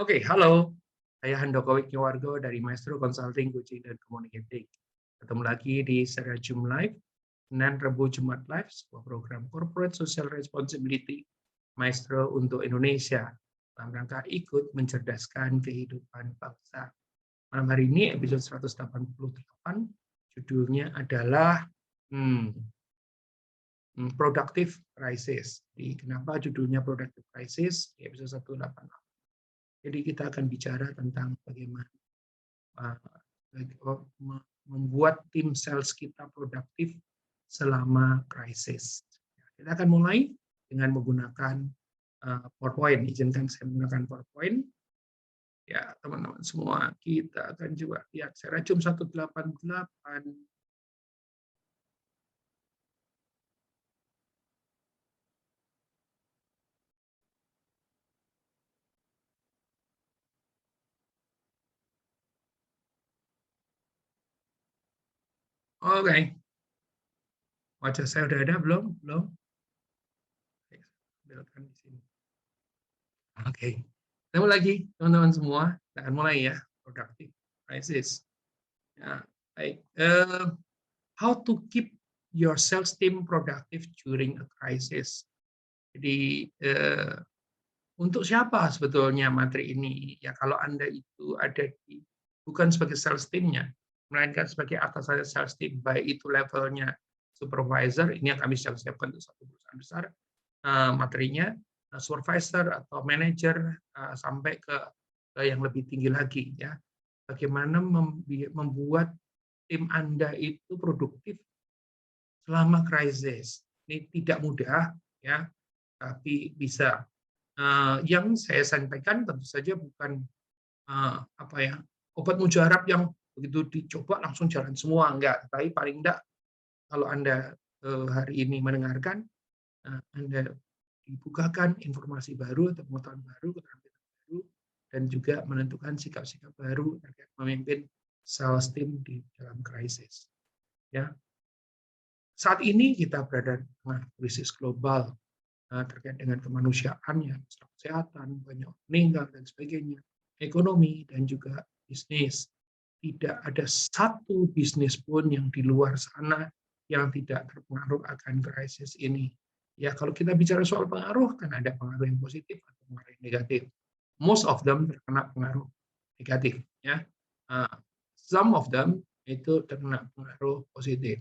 Oke, halo. Saya Handoko Wikyowargo dari Maestro Consulting, Coaching, dan Communicating. Ketemu lagi di serial Zoom Live, Senin, Rabu, Jumat Live, sebuah program Corporate Social Responsibility Maestro untuk Indonesia, dalam rangka ikut mencerdaskan kehidupan bangsa. Malam hari ini, episode 188, judulnya adalah Productive Crisis. Jadi, kenapa judulnya Productive Crisis di episode 188? Jadi kita akan bicara tentang bagaimana membuat tim sales kita produktif selama krisis. Kita akan mulai dengan menggunakan PowerPoint. Izinkan saya menggunakan PowerPoint. Ya, teman-teman semua, kita akan coba lihat secara Zoom 188. Oke. Wajah saya udah ada belum? Belum? Tampilkan di sini. Oke. Ketemu lagi, teman-teman semua. Kita akan mulai ya, productive crisis. Ya, baik. How to keep your sales team productive during a crisis. Jadi, untuk siapa sebetulnya materi ini? Ya, kalau Anda itu ada di bukan sebagai sales team-nya, melainkan sebagai atasan sales team, baik itu levelnya supervisor, ini yang kami sedang siapkan untuk satu perusahaan besar, materinya, supervisor atau manager, sampai ke yang lebih tinggi lagi, ya. Bagaimana membuat tim Anda itu produktif selama krisis. Ini tidak mudah, ya, tapi bisa. Yang saya sampaikan tentu saja bukan apa ya, obat mujarab yang begitu dicoba langsung jalan semua, enggak. Tapi paling enggak kalau Anda hari ini mendengarkan, Anda dibukakan informasi baru atau pengetahuan baru, keterampilan baru, dan juga menentukan sikap-sikap baru terkait memimpin sales team di dalam krisis. Ya, saat ini kita berada di tengah krisis global terkait dengan kemanusiaan, ya, kesehatan, banyak meninggal dan sebagainya, ekonomi dan juga bisnis. Tidak ada satu bisnis pun yang di luar sana yang tidak terpengaruh akan krisis ini. Ya, kalau kita bicara soal pengaruh, kan ada pengaruh yang positif atau pengaruh yang negatif. Most of them terkena pengaruh negatif. Ya, some of them itu terkena pengaruh positif.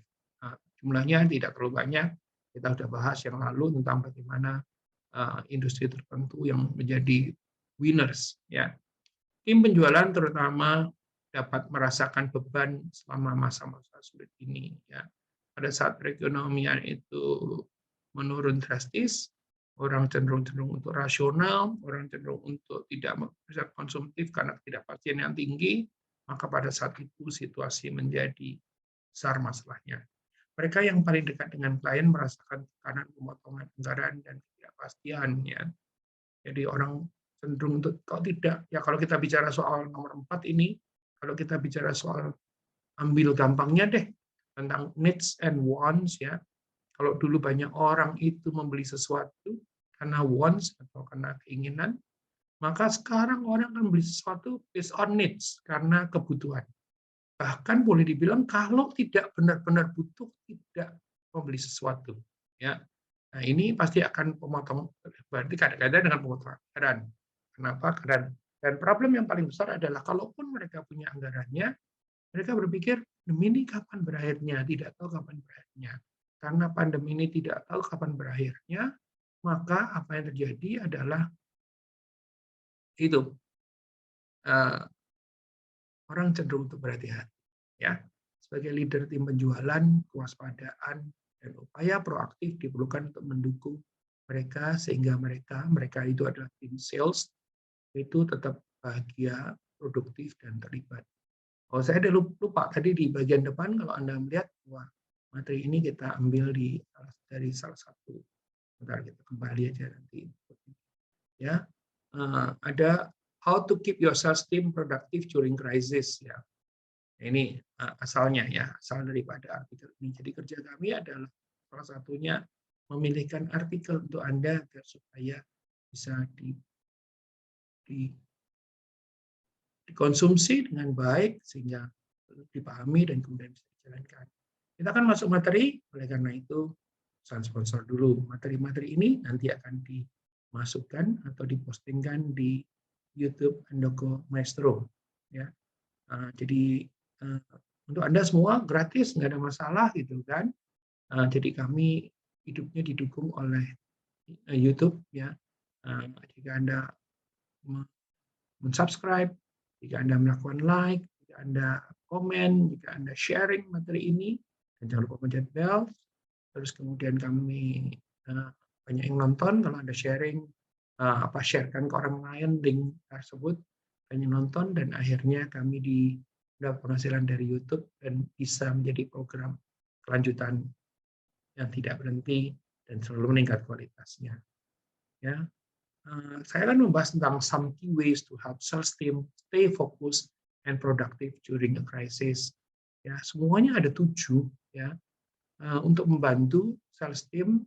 Jumlahnya tidak terlalu banyak. Kita sudah bahas yang lalu tentang bagaimana industri tertentu yang menjadi winners. Ya, tim penjualan terutama dapat merasakan beban selama masa-masa sulit ini. Ya, pada saat perekonomian itu menurun drastis, orang cenderung untuk rasional, orang cenderung untuk tidak bisa konsumtif karena ketidakpastian yang tinggi, maka pada saat itu situasi menjadi besar masalahnya. Mereka yang paling dekat dengan klien merasakan tekanan pemotongan anggaran dan ketidakpastian. Ya. Jadi orang cenderung untuk kalau tidak, ya kalau kita bicara soal nomor 4 ini, kalau kita bicara soal ambil gampangnya deh tentang needs and wants, ya. Kalau dulu banyak orang itu membeli sesuatu karena wants atau karena keinginan, maka sekarang orang akan beli sesuatu based on needs karena kebutuhan. Bahkan boleh dibilang kalau tidak benar-benar butuh, tidak membeli sesuatu. Ya. Nah, ini pasti akan memotong, berarti kadang-kadang dengan pemotongan anggaran. Kenapa? Dan problem yang paling besar adalah kalaupun mereka punya anggarannya, mereka berpikir, ini kapan berakhirnya? Tidak tahu kapan berakhirnya. Karena pandemi ini tidak tahu kapan berakhirnya, maka apa yang terjadi adalah itu, orang cenderung untuk berhati-hati. Ya, sebagai leader tim penjualan, kewaspadaan dan upaya proaktif diperlukan untuk mendukung mereka sehingga mereka itu adalah tim sales itu tetap bahagia, produktif dan terlibat. Oh, saya ada lupa tadi di bagian depan kalau Anda melihat bahwa materi ini kita ambil dari salah satu. Bentar kita kembali aja nanti. Ya, ada how to keep your sales team productive during crisis. Ya, ini asalnya ya, asal daripada artikel ini. Jadi kerja kami adalah salah satunya memilihkan artikel untuk Anda agar supaya bisa dikonsumsi dengan baik sehingga dipahami dan kemudian bisa dijalankan. Kita akan masuk materi, oleh karena itu pesan sponsor dulu. Materi-materi ini nanti akan dimasukkan atau dipostingkan di YouTube Handoko Maestro. Ya, jadi untuk Anda semua gratis, nggak ada masalah gitu kan. Jadi kami hidupnya didukung oleh YouTube ya. Jika Anda mensubscribe, jika Anda melakukan like, jika Anda komen, jika Anda sharing materi ini, dan jangan lupa pencet bell. Terus kemudian kami banyak yang nonton kalau Anda sharing, sharekan ke orang lain link tersebut, banyak nonton dan akhirnya kami dapat penghasilan dari YouTube dan bisa menjadi program kelanjutan yang tidak berhenti dan selalu meningkat kualitasnya. Ya, saya akan membahas tentang some key ways to help sales team stay focused and productive during a crisis. Ya, semuanya ada 7 ya untuk membantu sales team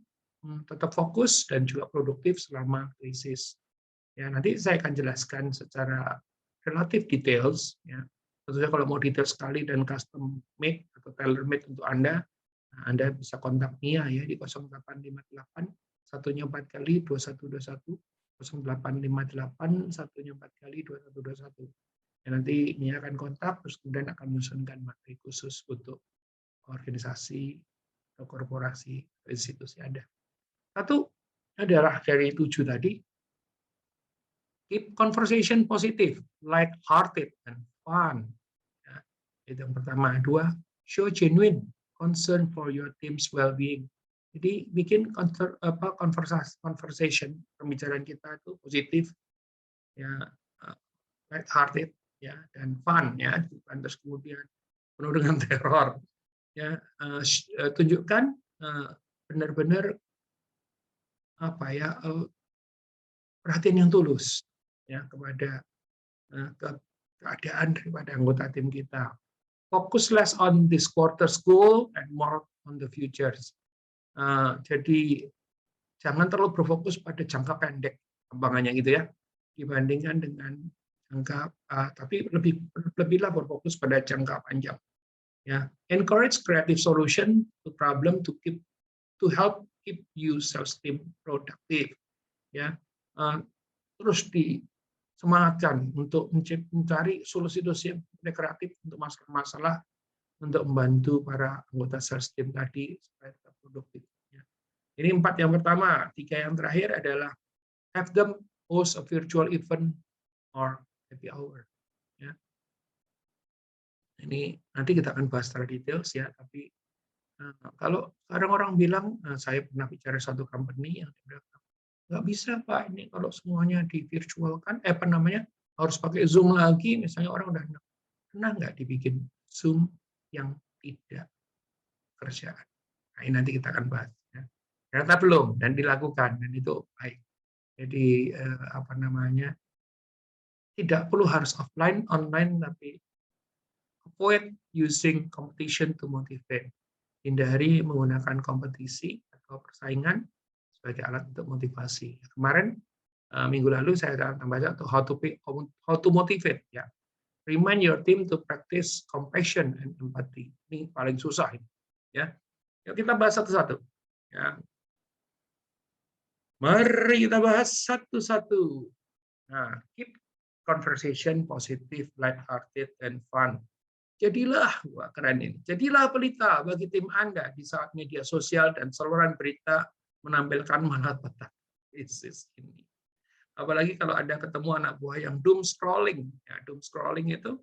tetap fokus dan juga produktif selama krisis. Ya, nanti saya akan jelaskan secara relatif details. Ya, tentunya kalau mau detail sekali dan custom made atau tailor made untuk Anda bisa kontak Mia ya di 0858 satunya 4 kali 2121 0858 satunya 4 kali 2121. Ya, nanti Mia akan kontak terus kemudian akan menyusunkan materi khusus untuk organisasi atau korporasi atau institusi Anda. Satu adalah dari 7 tadi, keep conversation positive, light-hearted, and fun. Ya, itu yang pertama. 2, show genuine concern for your team's well-being. Jadi bikin conversation, pembicaraan kita itu positif, ya, light-hearted, ya, dan fun, ya, terus kemudian penuh dengan teror. Ya, tunjukkan benar-benar perhatian yang tulus ya kepada keadaan daripada anggota tim kita. Focus less on this quarter's goal and more on the futures. Jadi jangan terlalu berfokus pada jangka pendek kembangannya gitu ya, dibandingkan dengan jangka, tapi lebihlah berfokus pada jangka panjang. Ya, encourage creative solution to problem to help keep you sales team productive. Ya, terus disemangatkan untuk mencari solusi-solusi yang kreatif untuk masalah-masalah untuk membantu para anggota sales team tadi supaya tetap produktif. Ya. Ini 4 yang pertama. 3 yang terakhir adalah have them host a virtual event or happy hour. Ya. Ini nanti kita akan bahas secara detail ya, tapi kalau kadang orang bilang, saya pernah bicara satu company yang bilang, nggak bisa Pak, ini kalau semuanya di virtual kan, harus pakai Zoom lagi, misalnya orang udah pernah nggak dibikin Zoom yang tidak kerjaan. Nah, ini nanti kita akan bahas. Ya. Ternyata belum dan dilakukan dan itu baik. Jadi tidak perlu harus offline, online, tapi avoid using competition to motivate. Hindari menggunakan kompetisi atau persaingan sebagai alat untuk motivasi. Kemarin minggu lalu saya akan tambah satu how to motivate ya. Remind your team to practice compassion and empathy. Ini paling susah ini. Ya. Yuk kita bahas satu-satu. Ya. Mari kita bahas satu-satu. Nah, keep conversation positive, light-hearted, and fun. Jadilah, wah keren ini, jadilah pelita bagi tim Anda di saat media sosial dan saluran berita menampilkan malapetaka. Ini. Apalagi kalau Anda ketemu anak buah yang doom scrolling. Ya, doom scrolling itu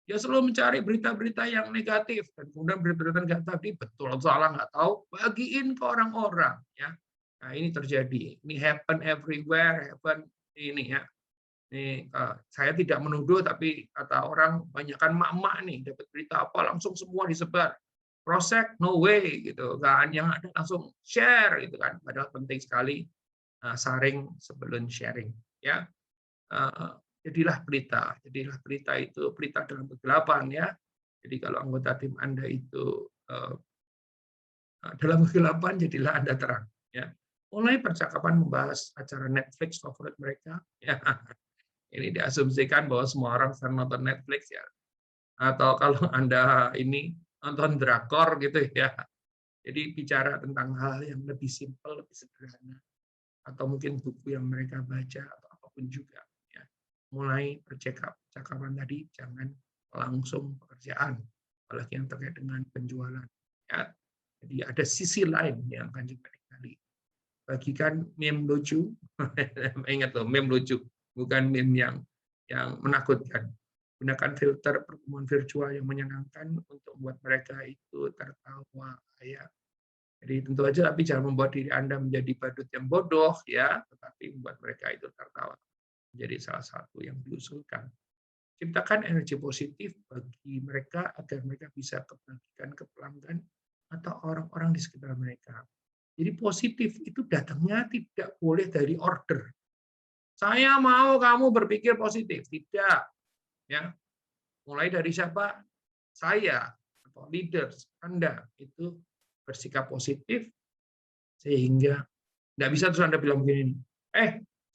dia selalu mencari berita-berita yang negatif dan kemudian berita-berita negatif betul atau salah nggak tahu, bagiin ke orang-orang. Ya. Nah ini terjadi, ini happen everywhere, happen ini ya. Nih, saya tidak menuduh, tapi kata orang, banyakkan emak-emak nih, dapat berita apa, langsung semua disebar. Prosek, no way, gitu kan. Yang ada langsung share, gitu kan. Padahal penting sekali saring sebelum sharing. Ya, jadilah pelita itu pelita dalam kegelapan ya. Jadi kalau anggota tim Anda itu dalam kegelapan, jadilah Anda terang. Ya, mulai percakapan membahas acara Netflix favorit mereka. Ya. Ini diasumsikan bahwa semua orang sering nonton Netflix ya. Atau kalau Anda ini nonton drakor gitu ya. Jadi bicara tentang hal yang lebih simpel, lebih sederhana. Atau mungkin buku yang mereka baca atau apapun juga. Ya. Mulai percakapan tadi jangan langsung pekerjaan, apalagi yang terkait dengan penjualan. Ya. Jadi ada sisi lain yang akan juga digali. Bagikan meme lucu, ingat loh, meme lucu, bukan meme yang menakutkan. Gunakan filter pertemuan virtual yang menyenangkan untuk membuat mereka itu tertawa. Ya. Jadi tentu aja, tapi jangan membuat diri Anda menjadi badut yang bodoh, ya, tetapi membuat mereka itu tertawa. Menjadi salah satu yang diusulkan. Ciptakan energi positif bagi mereka agar mereka bisa kebagikan ke pelanggan atau orang-orang di sekitar mereka. Jadi positif itu datangnya tidak boleh dari order. Saya mau kamu berpikir positif, tidak. Ya, mulai dari siapa? Saya atau leaders Anda itu bersikap positif sehingga nggak bisa terus Anda bilang begini,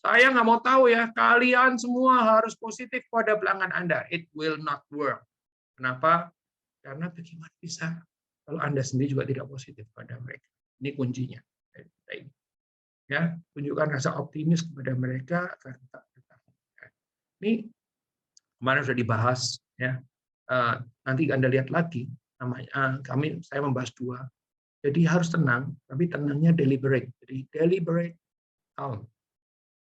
saya nggak mau tahu ya, kalian semua harus positif pada pelanggan Anda. It will not work. Kenapa? Karena bagaimana bisa kalau Anda sendiri juga tidak positif pada mereka. Ini kuncinya. Ya, tunjukkan rasa optimis kepada mereka agar tetap bertahan. Ini kemarin sudah dibahas, ya. Nanti Anda lihat lagi, namanya saya membahas 2. Jadi harus tenang, tapi tenangnya deliberate. Jadi deliberate, calm.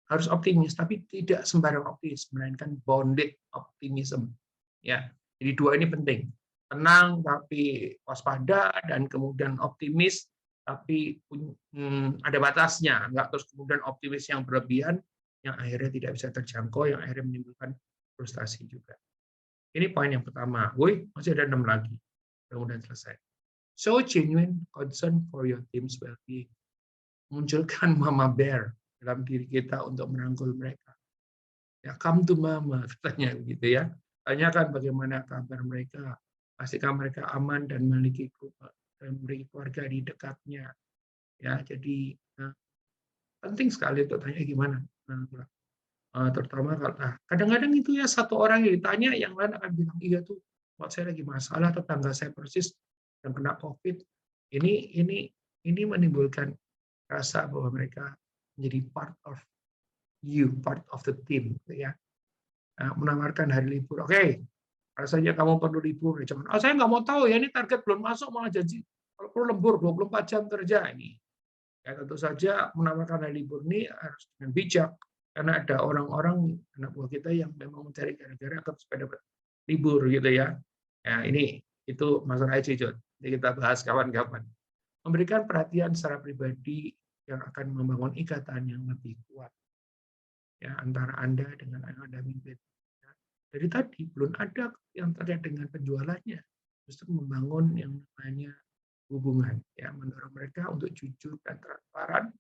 Harus optimis, tapi tidak sembarang optimis, melainkan bounded optimism. Ya, jadi 2 ini penting. Tenang tapi waspada, dan kemudian optimis tapi ada batasnya, nggak terus kemudian optimis yang berlebihan yang akhirnya tidak bisa terjangkau, yang akhirnya menimbulkan frustasi juga. Ini poin yang pertama. Masih ada 6 lagi. Mudah-mudahan selesai. Show genuine concern for your team's well-being. Munculkan mama bear dalam diri kita untuk merangkul mereka. Ya, come to mama, katanya begitu ya. Tanyakan bagaimana kabar mereka. Pastikan mereka aman dan memiliki keluarga di dekatnya. Ya, jadi penting sekali untuk tanya gimana. Terutama kalau kadang-kadang itu ya satu orang yang ditanya, yang lain akan bilang iya tuh, buat saya lagi masalah, tetangga saya persis yang kena COVID. Ini menimbulkan rasa bahwa mereka menjadi part of you, part of the team, ya. Menawarkan hari libur. Oke, rasanya kamu perlu libur. Jangan, saya nggak mau tahu ya, ini target belum masuk malah janji kalau perlu lembur 24 jam kerja ini. Ya, tentu saja menawarkan hari libur ini harus dengan bijak, karena ada orang-orang anak buah kita yang memang mencari gara-gara supaya dapat libur gitu ya. Ya, itu masalah attitude. Jadi kita bahas kawan-kawan. Memberikan perhatian secara pribadi yang akan membangun ikatan yang lebih kuat ya antara Anda dengan yang Anda mimpin. Ya. Dari tadi belum ada yang terkait dengan penjualannya, justru membangun yang namanya hubungan, ya, mendorong mereka untuk jujur dan transparan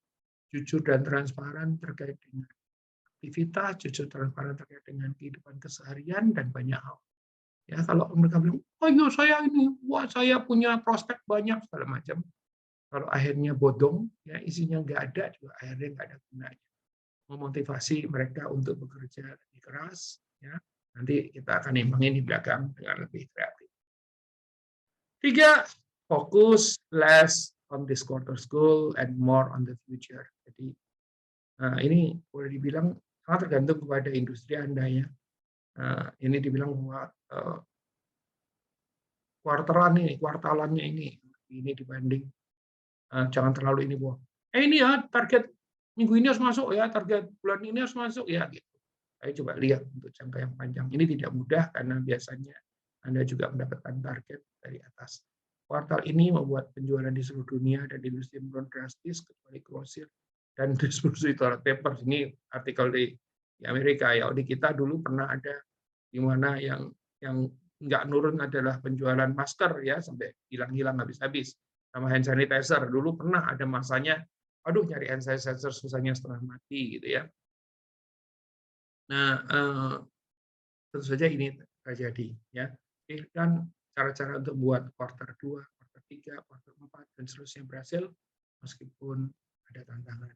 terkait dengan aktivitas, jujur transparan terkait dengan kehidupan keseharian dan banyak hal. Ya, kalau mereka bilang, oh iya saya ini, wah saya punya prospek banyak segala macam. Kalau akhirnya bodong, ya isinya nggak ada, juga akhirnya nggak ada gunanya. Memotivasi mereka untuk bekerja lebih keras, ya. Nanti kita akan imbangin di belakang dengan lebih kreatif. 3, fokus less on this quarter's goal and more on the future. Jadi ini boleh dibilang sangat tergantung kepada industri Anda ya. Ini dibilang bahwa kuartalannya ini dibanding jangan terlalu ini bahwa ini ya target minggu ini harus masuk ya, target bulan ini harus masuk ya gitu. Ayo coba lihat untuk jangka yang panjang. Ini tidak mudah karena biasanya Anda juga mendapatkan target dari atas. Kuartal ini membuat penjualan di seluruh dunia dan industri menurun drastis kecuali grosir dan distribusi toilet paper. Ini artikel di Amerika ya. Di kita dulu pernah ada di mana yang nggak nurun adalah penjualan masker ya, sampai hilang-hilang habis-habis. Sama hand sanitizer dulu pernah ada masanya, aduh nyari hand sanitizer susahnya setengah mati gitu ya. Nah, tentu saja ini terjadi ya. Dan cara-cara untuk buat kuartal 2, kuartal 3, kuartal 4 dan seterusnya berhasil meskipun ada tantangan.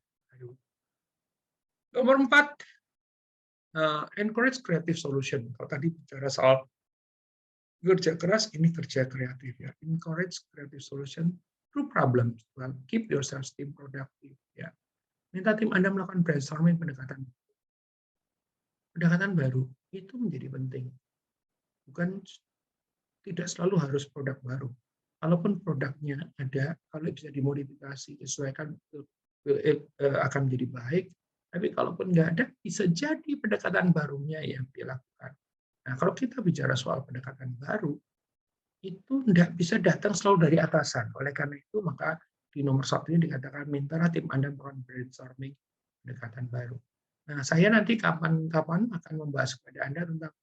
Nomor 4, encourage creative solution. Kalau tadi bicara soal kerja keras, ini kerja kreatif ya. Encourage creative solution through problems. Well, keep yourself team productive ya. Minta tim Anda melakukan brainstorming pendekatan baru itu menjadi penting. Bukan tidak selalu harus produk baru. Kalaupun produknya ada, kalau bisa dimodifikasi, disesuaikan, akan menjadi baik. Tapi kalaupun nggak ada, bisa jadi pendekatan barunya yang dilakukan. Nah, kalau kita bicara soal pendekatan baru, itu tidak bisa datang selalu dari atasan. Oleh karena itu, maka di nomor 1 ini dikatakan, mintalah tim Anda melakukan brainstorming pendekatan baru. Nah, saya nanti kapan-kapan akan membahas kepada Anda tentang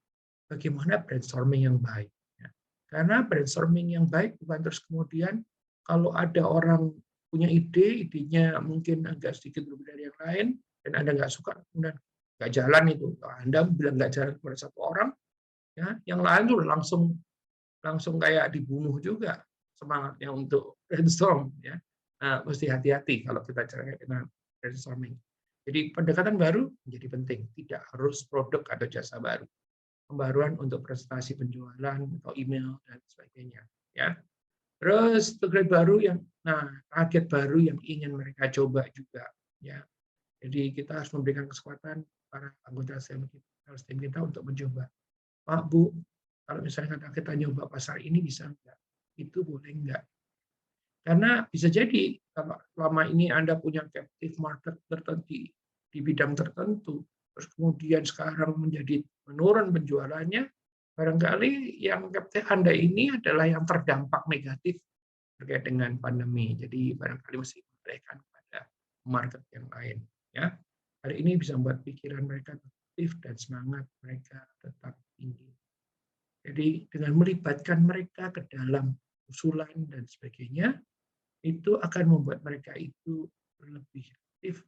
bagaimana brainstorming yang baik. Ya. Karena brainstorming yang baik bukan terus kemudian kalau ada orang punya ide, idenya mungkin agak sedikit berbeda dari yang lain, dan Anda nggak suka, kemudian nggak jalan itu. Anda bilang nggak jalan kepada satu orang, ya, yang lain tuh langsung kayak dibunuh juga semangatnya untuk brainstorm. Ya. Nah, mesti hati-hati kalau kita caranya dengan brainstorming. Jadi pendekatan baru menjadi penting, tidak harus produk atau jasa baru. Pembaruan untuk presentasi penjualan atau email dan sebagainya, ya. Terus target baru target baru yang ingin mereka coba juga, ya. Jadi kita harus memberikan kesempatan para anggota sales team kita untuk mencoba. Pak, Bu, kalau misalnya kita nyoba pasar ini bisa enggak? Itu boleh enggak? Karena bisa jadi kalau selama ini Anda punya captive market tertentu di bidang tertentu, terus kemudian sekarang menjadi menurun penjualannya, barangkali yang captive Anda ini adalah yang terdampak negatif terkait dengan pandemi. Jadi barangkali mesti diberikan kepada market yang lain. Ya, hari ini bisa membuat pikiran mereka aktif dan semangat mereka tetap tinggi. Jadi dengan melibatkan mereka ke dalam usulan dan sebagainya, itu akan membuat mereka itu lebih aktif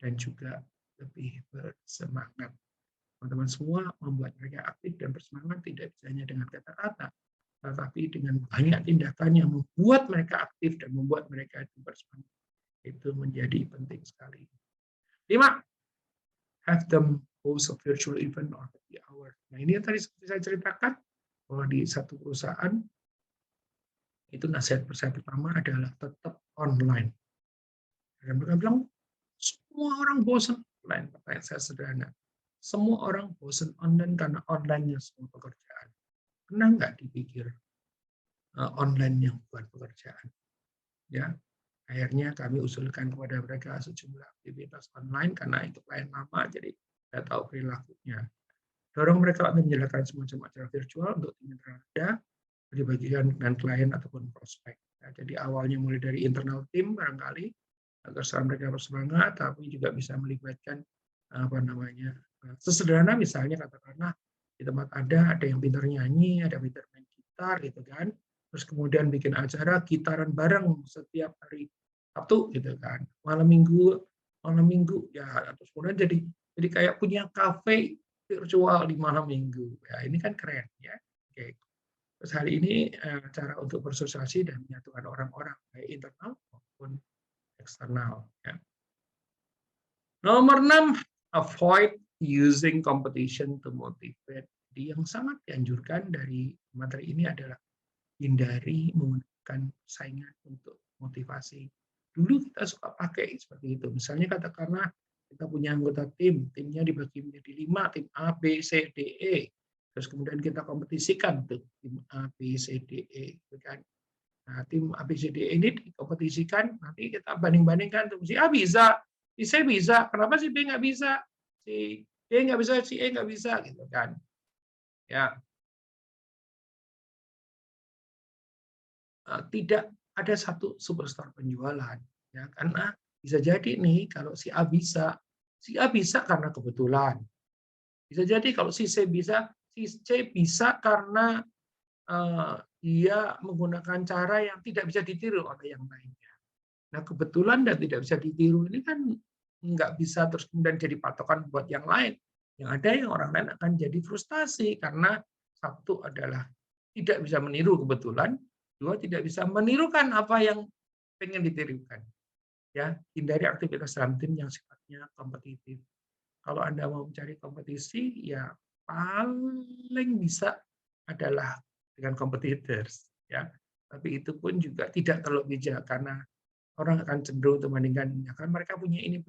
dan juga lebih bersemangat. Teman-teman semua membuat mereka aktif dan bersemangat tidak bisa hanya dengan kata-kata, tetapi dengan banyak tindakan yang membuat mereka aktif dan membuat mereka itu bersemangat. Itu menjadi penting sekali. 5. Have them host a virtual event or happy hour. Nah, ini yang tadi saya ceritakan bahwa di satu perusahaan itu nasihat saya pertama adalah tetap online. Dan mereka bilang, semua orang bosan online. Pertanyaan saya sederhana. Semua orang bosan online karena online-nya semua pekerjaan. Pernah nggak dipikir online yang bukan pekerjaan? Ya, akhirnya kami usulkan kepada mereka sejumlah aktivitas online karena itu klien lama, jadi saya tahu perilakunya. Dorong mereka untuk menjalankan semacam acara virtual untuk tim internal Anda, dibagikan dengan klien ataupun prospek. Ya, jadi awalnya mulai dari internal tim barangkali agar mereka bersemangat, tapi juga bisa melibatkan sesederhana misalnya katakanlah di tempat ada yang pintar nyanyi, ada yang pintar main gitar gitu kan, terus kemudian bikin acara gitaran bareng setiap hari Sabtu gitu kan, malam minggu ya, terus kemudian jadi kayak punya kafe virtual di malam minggu ya, ini kan keren ya. Oke. Terus hari ini cara untuk bersosialisasi dan menyatukan orang-orang baik internal maupun eksternal. Ya. Nomor 6, avoid using competition to motivate. Jadi yang sangat dianjurkan dari materi ini adalah hindari menggunakan saingan untuk motivasi. Dulu kita suka pakai seperti itu. Misalnya katakanlah kita punya anggota timnya dibagi menjadi 5, tim A, B, C, D, E. Terus kemudian kita kompetisikan tuh tim A, B, C, D, E, gitu kan. Nah, tim A, B, C, D, E ini dikompetisikan, nanti kita banding-bandingkan tuh si A bisa, si C bisa, kenapa si B nggak bisa, si D nggak bisa, si E nggak bisa, gitu kan. Ya, tidak ada satu superstar penjualan, ya karena bisa jadi nih kalau si A bisa karena kebetulan. Bisa jadi kalau si C bisa karena dia menggunakan cara yang tidak bisa ditiru oleh yang lainnya. Nah, kebetulan dan tidak bisa ditiru ini kan nggak bisa terus kemudian jadi patokan buat yang lain. Yang ada yang orang lain akan jadi frustasi karena satu adalah tidak bisa meniru kebetulan, dua tidak bisa menirukan apa yang pengen ditirukan. Ya, hindari aktivitas dalam tim yang sifatnya kompetitif. Kalau Anda mau mencari kompetisi, ya paling bisa adalah dengan competitors, ya. Tapi itu pun juga tidak terlalu bijak karena orang akan cenderung untuk membandingkan, ya kan mereka punya ini,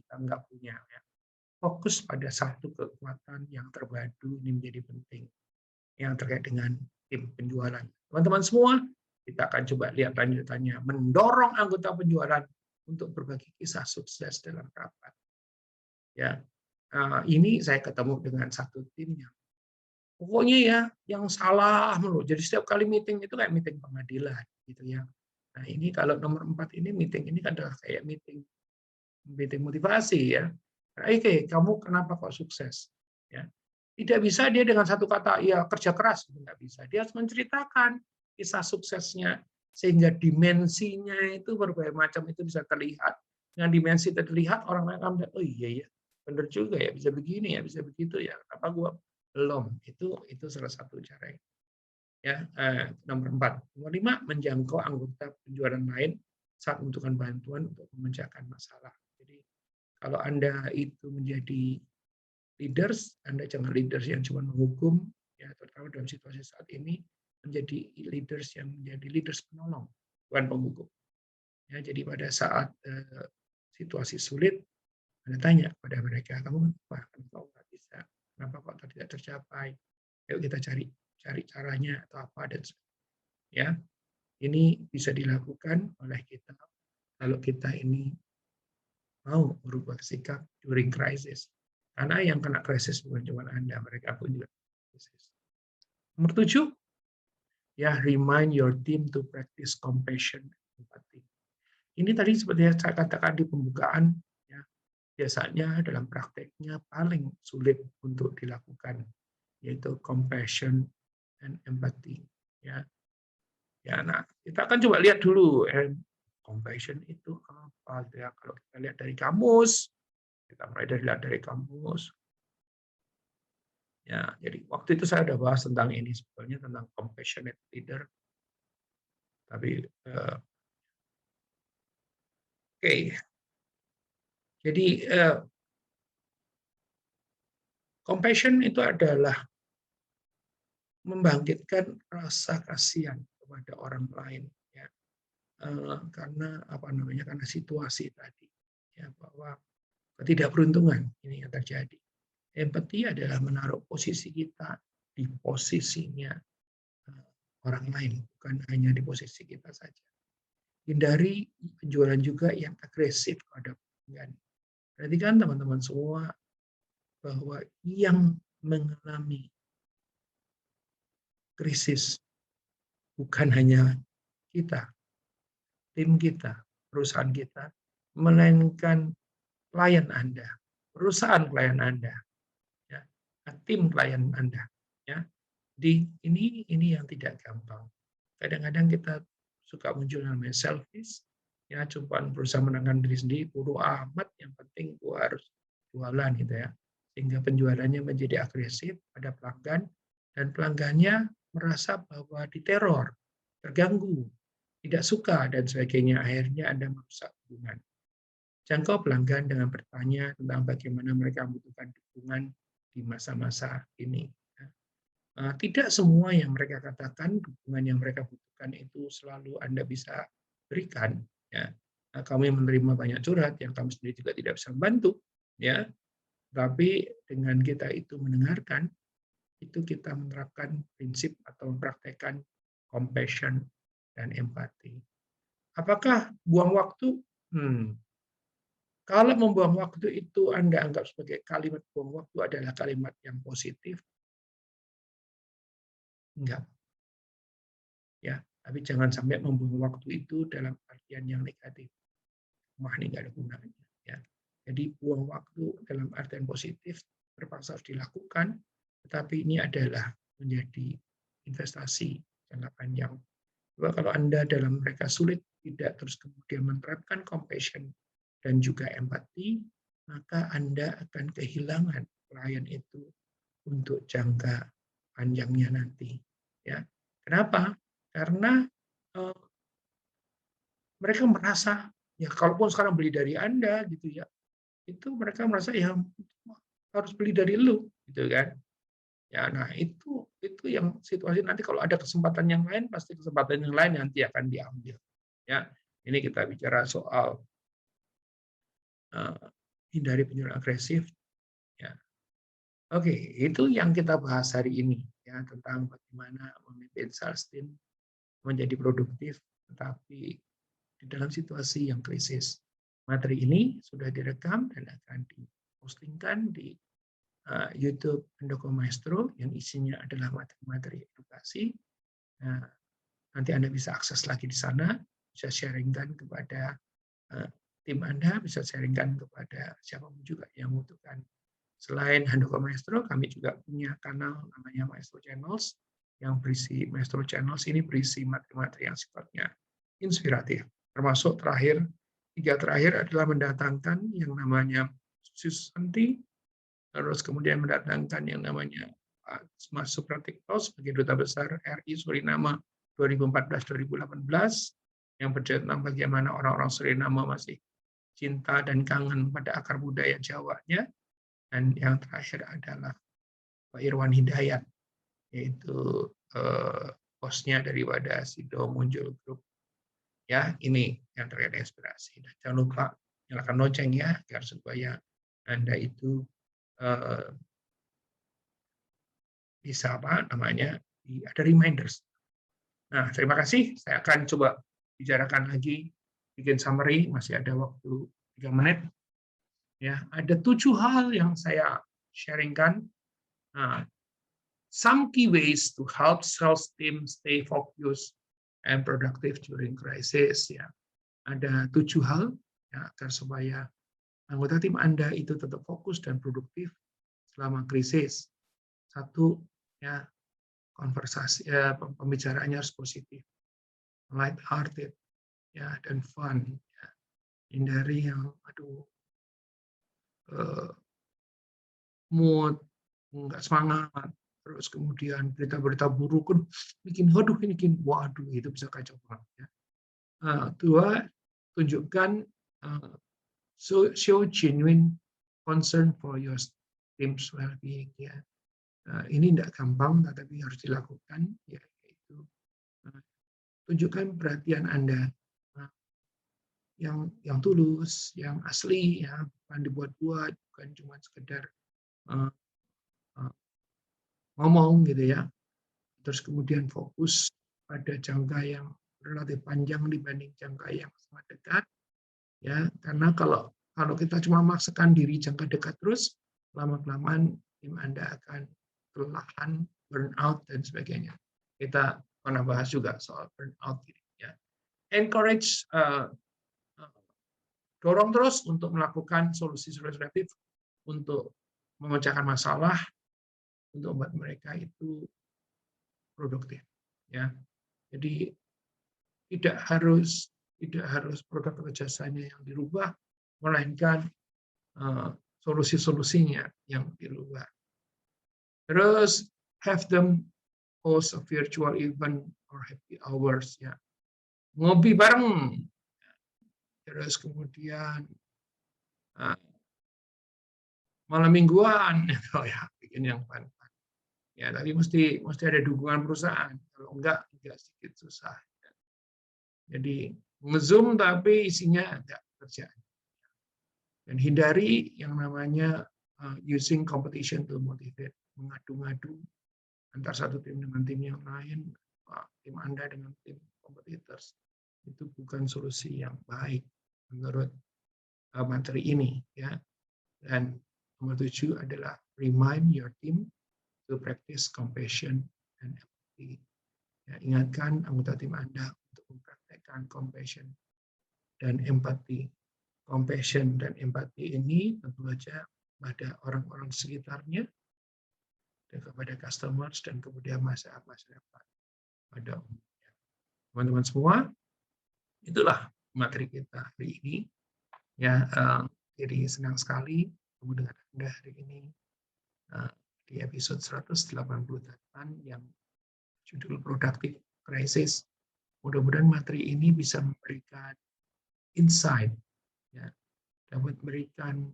kita nggak punya, ya. Fokus pada satu kekuatan yang terpadu ini menjadi penting, yang terkait dengan tim penjualan. Teman-teman semua, kita akan coba lihat lanjutannya, mendorong anggota penjualan untuk berbagi kisah sukses dalam rapat. Ya, ini saya ketemu dengan satu tim yang pokoknya ya yang salah mulu. Jadi setiap kali meeting itu kayak meeting pengadilan gitu ya. Nah ini kalau nomor 4 ini meeting ini kan adalah kayak meeting meeting motivasi ya. Oke, kamu kenapa kok sukses? Ya. Tidak bisa dia dengan satu kata ya kerja keras, nggak bisa. Dia harus menceritakan kisah suksesnya sehingga dimensinya itu berbagai macam itu bisa terlihat. Dengan dimensi terlihat orang lain akan melihat, oh iya ya, benar juga ya bisa begini ya, bisa begitu ya. Kenapa gua belum? Itu salah satu cara ya. Nomor 4. Nomor 5, menjangkau anggota penjualan lain saat membutuhkan bantuan untuk memecahkan masalah. Jadi kalau Anda itu menjadi leaders, Anda jangan leaders yang cuma menghukum, ya terutama dalam situasi saat ini, menjadi leaders yang menjadi leaders penolong, bukan penghukum. Ya, jadi pada saat situasi sulit, Anda tanya pada mereka, kamu kenapa? Kenapa nggak bisa? Kenapa kok tidak tercapai? Yuk kita cari cari caranya atau apa dan ya ini bisa dilakukan oleh kita kalau kita ini mau merubah sikap during crisis. Karena yang kena krisis bukan cuma Anda, mereka pun juga krisis. Nomor 7, ya remind your team to practice compassion and empathy. Ini tadi seperti yang saya katakan di pembukaan, ya, biasanya dalam prakteknya paling sulit untuk dilakukan, yaitu compassion and empathy. Ya, ya, nah kita akan coba lihat dulu, compassion itu apa? Gitu ya. Kalau kita lihat dari kamus, kita mulai dari kamus. Ya, jadi waktu itu saya sudah bahas tentang ini sebetulnya tentang compassionate leader. Tapi oke. Jadi compassion itu adalah membangkitkan rasa kasihan kepada orang lain, ya. Karena apa namanya? Karena situasi tadi, ya bahwa ketidakberuntungan ini yang terjadi. Empati adalah menaruh posisi kita di posisinya orang lain, bukan hanya di posisi kita saja. Hindari penjualan juga yang agresif pada pelanggan. Perhatikan teman-teman semua bahwa yang mengalami krisis bukan hanya kita, tim kita, perusahaan kita, melainkan klien Anda, perusahaan klien Anda, ya, tim klien Anda, ya. Ini yang tidak gampang. Kadang-kadang kita suka muncul namanya selfish, ya cuma berusaha menangkan diri sendiri, bodo amat, yang penting gua harus jualan gitu ya. Sehingga penjualannya menjadi agresif pada pelanggan dan pelanggannya merasa bahwa diteror, terganggu, tidak suka dan sebagainya. Akhirnya Anda merusak hubungan. Jangkau pelanggan dengan bertanya tentang bagaimana mereka membutuhkan dukungan di masa-masa ini. Tidak semua yang mereka katakan, dukungan yang mereka butuhkan itu selalu Anda bisa berikan. Ya. Kami menerima banyak curhat yang kami sendiri juga tidak bisa membantu. Ya. Tapi dengan kita itu mendengarkan, itu kita menerapkan prinsip atau mempraktekkan compassion dan empati. Apakah buang waktu? Kalau membuang waktu itu Anda anggap sebagai kalimat buang waktu adalah kalimat yang positif, enggak. Ya, tapi jangan sampai membuang waktu itu dalam artian yang negatif. Wah, ini nggak ada gunanya. Ya. Jadi buang waktu dalam artian positif terpaksa harus dilakukan, tetapi ini adalah menjadi investasi jangka panjang. Bahwa kalau Anda dalam mereka sulit tidak terus kemudian menerapkan compassion dan juga empati, maka Anda akan kehilangan klien itu untuk jangka panjangnya nanti. Ya, kenapa? Karena mereka merasa ya kalaupun sekarang beli dari Anda gitu ya, itu mereka merasa ya harus beli dari lu, gitu kan. Ya, nah itu yang situasi nanti kalau ada kesempatan yang lain, pasti kesempatan yang lain nanti akan diambil. Ya, ini kita bicara soal hindari penjualan agresif. Ya, oke, itu yang kita bahas hari ini ya tentang bagaimana memimpin sales team menjadi produktif, tetapi di dalam situasi yang krisis. Materi ini sudah direkam dan akan dipostingkan di YouTube Handoko Maestro yang isinya adalah materi-materi edukasi. Nah, nanti Anda bisa akses lagi di sana, bisa sharingkan kepada tim Anda, bisa sharingkan kepada siapapun juga yang membutuhkan. Selain Handoko Maestro, kami juga punya kanal namanya Maestro Channels, yang berisi Maestro Channels ini berisi materi-materi yang sifatnya inspiratif. Termasuk tiga terakhir adalah mendatangkan yang namanya Susanti, terus kemudian mendatangkan yang namanya Mas Supratikto sebagai Duta Besar RI Suriname 2014-2018, yang bercerita tentang bagaimana orang-orang Suriname masih cinta dan kangen pada akar budaya Jawanya. Dan yang terakhir adalah Pak Irwan Hidayat, yaitu bosnya dari Wadah Sido Muncul Group. Ya, ini yang terkait inspirasi. Dan jangan lupa nyalakan lonceng ya, agar supaya Anda itu bisa ada reminders. Nah, terima kasih. Saya akan coba bicarakan lagi, bikin summary, masih ada waktu 3 menit. Ya, ada 7 hal yang saya sharingkan. Nah, some key ways to help sales team stay focused and productive during crisis. Ya, ada 7 hal ya, agar supaya anggota tim Anda itu tetap fokus dan produktif selama krisis. Satu, ya, konversasi, pembicaraannya harus positif, light hearted, ya, dan fun. Ya. Hindari yang mood nggak semangat, terus kemudian berita-berita buruk kan bikin waduh itu bisa kacau banget ya. Dua, tunjukkan show genuine concern for your team's well-being ya. Ini tidak gampang tetapi harus dilakukan, yaitu tunjukkan perhatian Anda yang tulus, yang asli ya, bukan dibuat-buat, bukan cuma sekedar ngomong gitu ya. Terus kemudian fokus pada jangka yang relatif panjang dibanding jangka yang sangat dekat ya, karena kalau kita cuma memaksakan diri jangka dekat terus, lama-kelamaan tim Anda akan kelelahan, burnout dan sebagainya. Kita pernah bahas juga soal burnout ya. Encourage, dorong terus untuk melakukan solusi-solusi kreatif untuk memecahkan masalah, untuk membuat mereka itu produktif ya. Jadi tidak harus produk atau jasanya yang dirubah, melainkan solusi-solusinya yang dirubah. Terus have them host a virtual event or happy hours ya. Ngopi bareng. Terus kemudian malam mingguan gitu ya, bikin yang fun. Ya, tapi mesti ada dukungan perusahaan. Kalau enggak sedikit susah. Jadi nge-Zoom tapi isinya enggak kerjaan. Dan hindari yang namanya using competition to motivate, mengadu-ngadu antar satu tim dengan tim yang lain, tim Anda dengan tim competitors. Itu bukan solusi yang baik menurut materi ini ya. Dan nomor 7 adalah remind your team to practice compassion and empathy. Ya, ingatkan anggota tim Anda untuk mempraktekkan compassion dan empati. Compassion dan empati ini tentu saja pada orang-orang sekitarnya, dan kepada customers, dan kemudian masyarakat pada umumnya. Teman-teman semua, itulah materi kita hari ini. Ya, jadi senang sekali ketemu dengan Anda hari ini di episode 188 yang judul Productive Crisis. Mudah-mudahan materi ini bisa memberikan insight, ya, dapat memberikan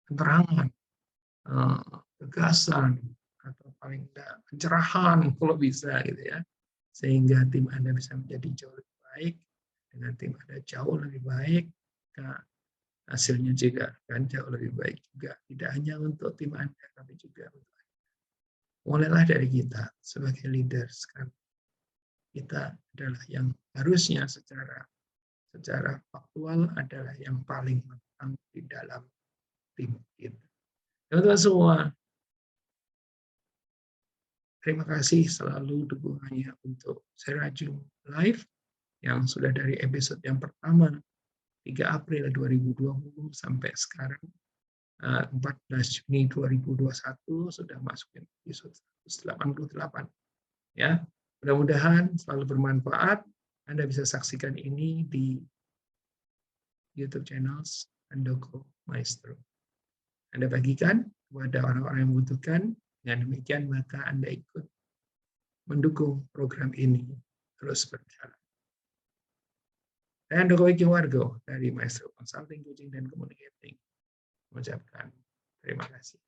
penerangan gagasan atau paling enggak pencerahan kalau bisa gitu ya. Sehingga tim Anda bisa menjadi jauh lebih baik, dengan tim Anda jauh lebih baik, hasilnya juga akan jauh lebih baik juga. Tidak hanya untuk tim Anda, tapi juga untuk mulailah dari kita sebagai leaders kan. Kita adalah yang harusnya secara faktual adalah yang paling matang di dalam tim kita. Teman-teman semua, terima kasih selalu dukungannya untuk Serajum Live yang sudah dari episode yang pertama 3 April 2020 sampai sekarang 14 Juni 2021 sudah masuk episode 188 ya. Mudah-mudahan selalu bermanfaat. Anda bisa saksikan ini di YouTube channel Handoko Maestro. Anda bagikan kepada orang-orang yang membutuhkan. Dengan demikian maka Anda ikut mendukung program ini terus berjalan. Saya Handoko Wargo dari Maestro Consulting, Coaching, dan Communicating mengucapkan terima kasih.